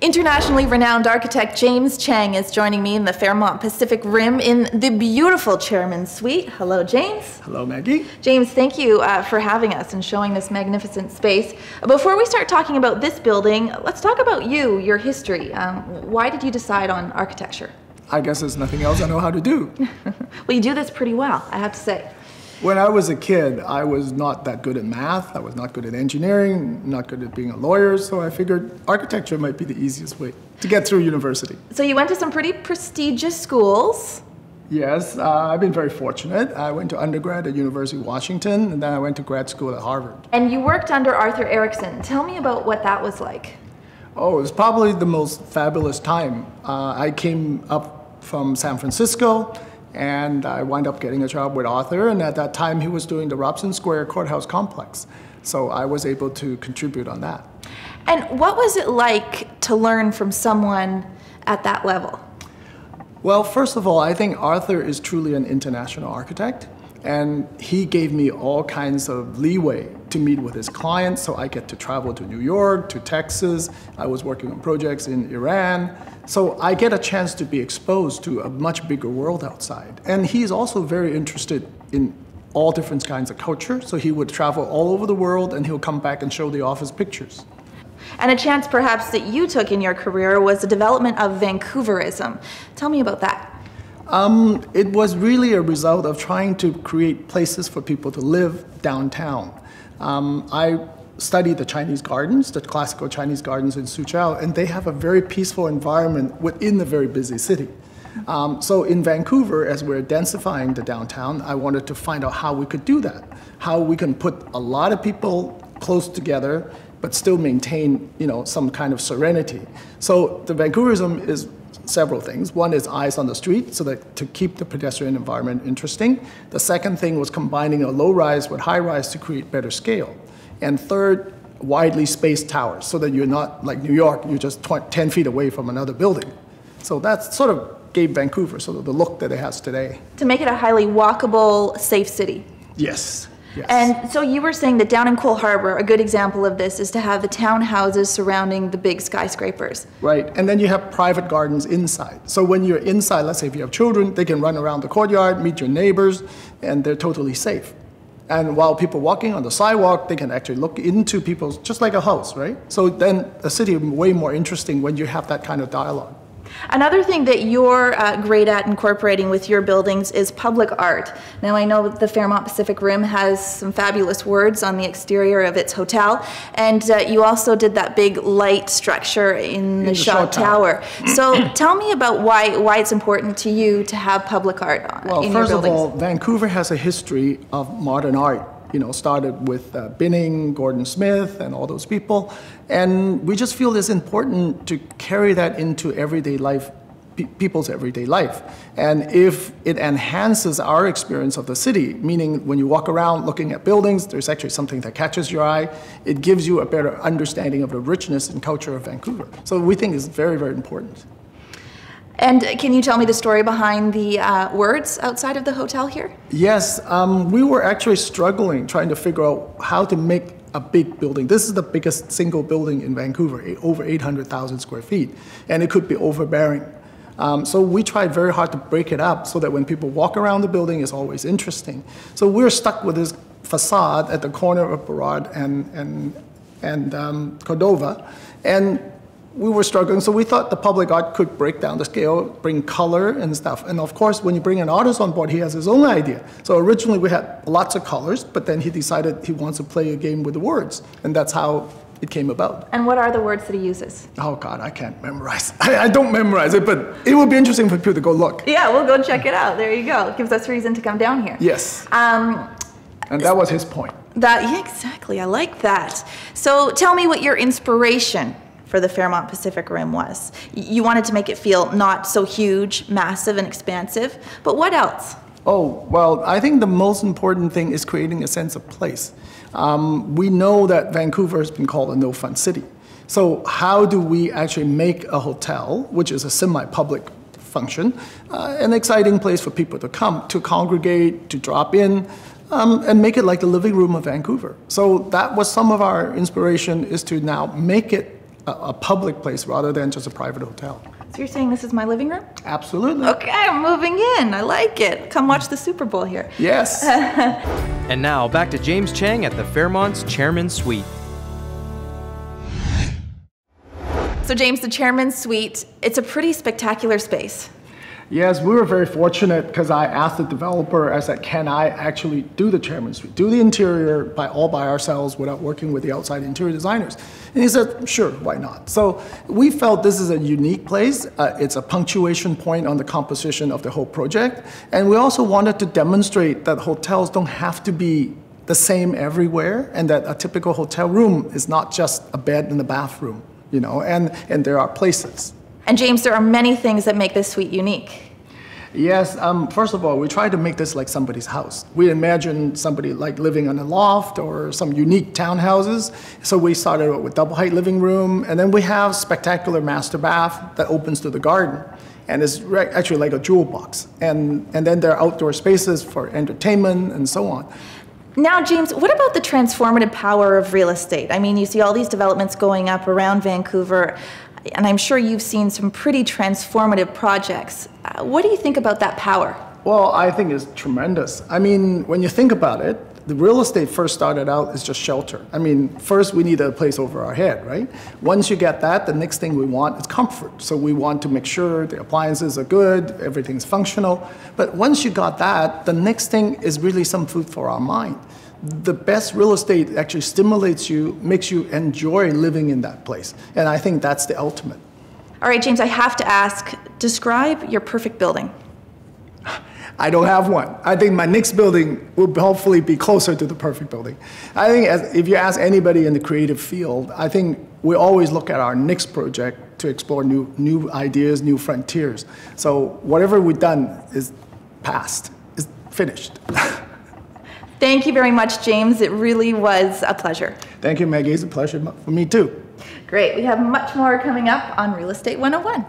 Internationally renowned architect James Cheng is joining me in the Fairmont Pacific Rim in the beautiful Chairman's Suite. Hello, James. Hello, Maggie. James, thank you for having us and showing this magnificent space. Before we start talking about this building, let's talk about you, your history. Why did you decide on architecture? I guess there's nothing else I know how to do. Well, you do this pretty well, I have to say. When I was a kid, I was not that good at math. I was not good at engineering, not good at being a lawyer, so I figured architecture might be the easiest way to get through university. So you went to some pretty prestigious schools. Yes, I've been very fortunate. I went to undergrad at University of Washington, and then I went to grad school at Harvard. And you worked under Arthur Erickson. Tell me about what that was like. Oh, it was probably the most fabulous time. I came up from San Francisco, and I wound up getting a job with Arthur, and at that time he was doing the Robson Square Courthouse Complex. So I was able to contribute on that. And what was it like to learn from someone at that level? Well, first of all, I think Arthur is truly an international architect, and he gave me all kinds of leeway to meet with his clients, so I get to travel to New York, to Texas. I was working on projects in Iran. So I get a chance to be exposed to a much bigger world outside. And he's also very interested in all different kinds of culture, so he would travel all over the world and he'll come back and show the office pictures. And a chance perhaps that you took in your career was the development of Vancouverism. Tell me about that. It was really a result of trying to create places for people to live downtown. I studied the Chinese gardens, the classical Chinese gardens in Suzhou, and they have a very peaceful environment within the very busy city. So in Vancouver, as we're densifying the downtown, I wanted to find out how we could do that, how we can put a lot of people close together, but still maintain, some kind of serenity. So the Vancouverism is several things. One is eyes on the street, so that to keep the pedestrian environment interesting. The second thing was combining a low-rise with high-rise to create better scale. And third, widely spaced towers, so that you're not like New York, you're just 10 feet away from another building. So that sort of gave Vancouver sort of the look that it has today. To make it a highly walkable, safe city. Yes. Yes. And so you were saying that down in Cole Harbour, a good example of this is to have the townhouses surrounding the big skyscrapers. Right, and then you have private gardens inside. So when you're inside, let's say if you have children, they can run around the courtyard, meet your neighbors, and they're totally safe. And while people walking on the sidewalk, they can actually look into people's, just like a house, right? So then the city is way more interesting when you have that kind of dialogue. Another thing that you're great at incorporating with your buildings is public art. Now I know the Fairmont Pacific Rim has some fabulous words on the exterior of its hotel, and you also did that big light structure in the Shaw Tower. So tell me about why it's important to you to have public art in your buildings. Well, first of all, Vancouver has a history of modern art. Started with Binning, Gordon Smith, and all those people. And we just feel it's important to carry that into everyday life, people's everyday life. And if it enhances our experience of the city, meaning when you walk around looking at buildings, there's actually something that catches your eye, it gives you a better understanding of the richness and culture of Vancouver. So we think it's very, very important. And can you tell me the story behind the words outside of the hotel here? Yes, we were actually struggling trying to figure out how to make a big building. This is the biggest single building in Vancouver, over 800,000 square feet, and it could be overbearing. So we tried very hard to break it up so that when people walk around the building, it's always interesting. So we're stuck with this facade at the corner of Burrard and Cordova, and we were struggling, so we thought the public art could break down the scale, bring color and stuff. And of course, when you bring an artist on board, he has his own idea. So originally we had lots of colors, but then he decided he wants to play a game with the words. And that's how it came about. And what are the words that he uses? Oh God, I can't memorize. I don't memorize it, but it would be interesting for people to go look. Yeah, we'll go check it out. There you go. It gives us reason to come down here. Yes. And that was his point. Yeah, exactly. I like that. So tell me what your inspiration for the Fairmont Pacific Rim was. You wanted to make it feel not so huge, massive, and expansive, but what else? Oh, well, I think the most important thing is creating a sense of place. We know that Vancouver has been called a no-fun city. So how do we actually make a hotel, which is a semi-public function, an exciting place for people to come, to congregate, to drop in, and make it like the living room of Vancouver. So that was some of our inspiration, is to now make it a public place rather than just a private hotel. So you're saying this is my living room? Absolutely. Okay, I'm moving in. I like it. Come watch the Super Bowl here. Yes. And now back to James Cheng at the Fairmont's Chairman's Suite. So James, the Chairman's Suite, it's a pretty spectacular space. Yes, we were very fortunate because I asked the developer, I said, can I actually do the Chairman's Suite, do the interior all by ourselves without working with the outside interior designers? And he said, sure, why not? So we felt this is a unique place. It's a punctuation point on the composition of the whole project. And we also wanted to demonstrate that hotels don't have to be the same everywhere, and that a typical hotel room is not just a bed and a bathroom, you know, and there are places. And James, there are many things that make this suite unique. Yes, first of all, we try to make this like somebody's house. We imagine somebody like living on a loft or some unique townhouses. So we started with double height living room, and then we have spectacular master bath that opens to the garden. And it's actually like a jewel box. And then there are outdoor spaces for entertainment and so on. Now, James, what about the transformative power of real estate? I mean, you see all these developments going up around Vancouver, and I'm sure you've seen some pretty transformative projects. What do you think about that power? Well, I think it's tremendous. I mean, when you think about it, the real estate first started out as just shelter. I mean, first we need a place over our head, right? Once you get that, the next thing we want is comfort. So we want to make sure the appliances are good, everything's functional. But once you got that, the next thing is really some food for our mind. The best real estate actually stimulates you, makes you enjoy living in that place. And I think that's the ultimate. All right, James, I have to ask, describe your perfect building. I don't have one. I think my next building will hopefully be closer to the perfect building. I think if you ask anybody in the creative field, I think we always look at our next project to explore new ideas, new frontiers. So whatever we've done is past, is finished. Thank you very much, James. It really was a pleasure. Thank you, Maggie. It's a pleasure for me too. Great. We have much more coming up on Real Estate 101.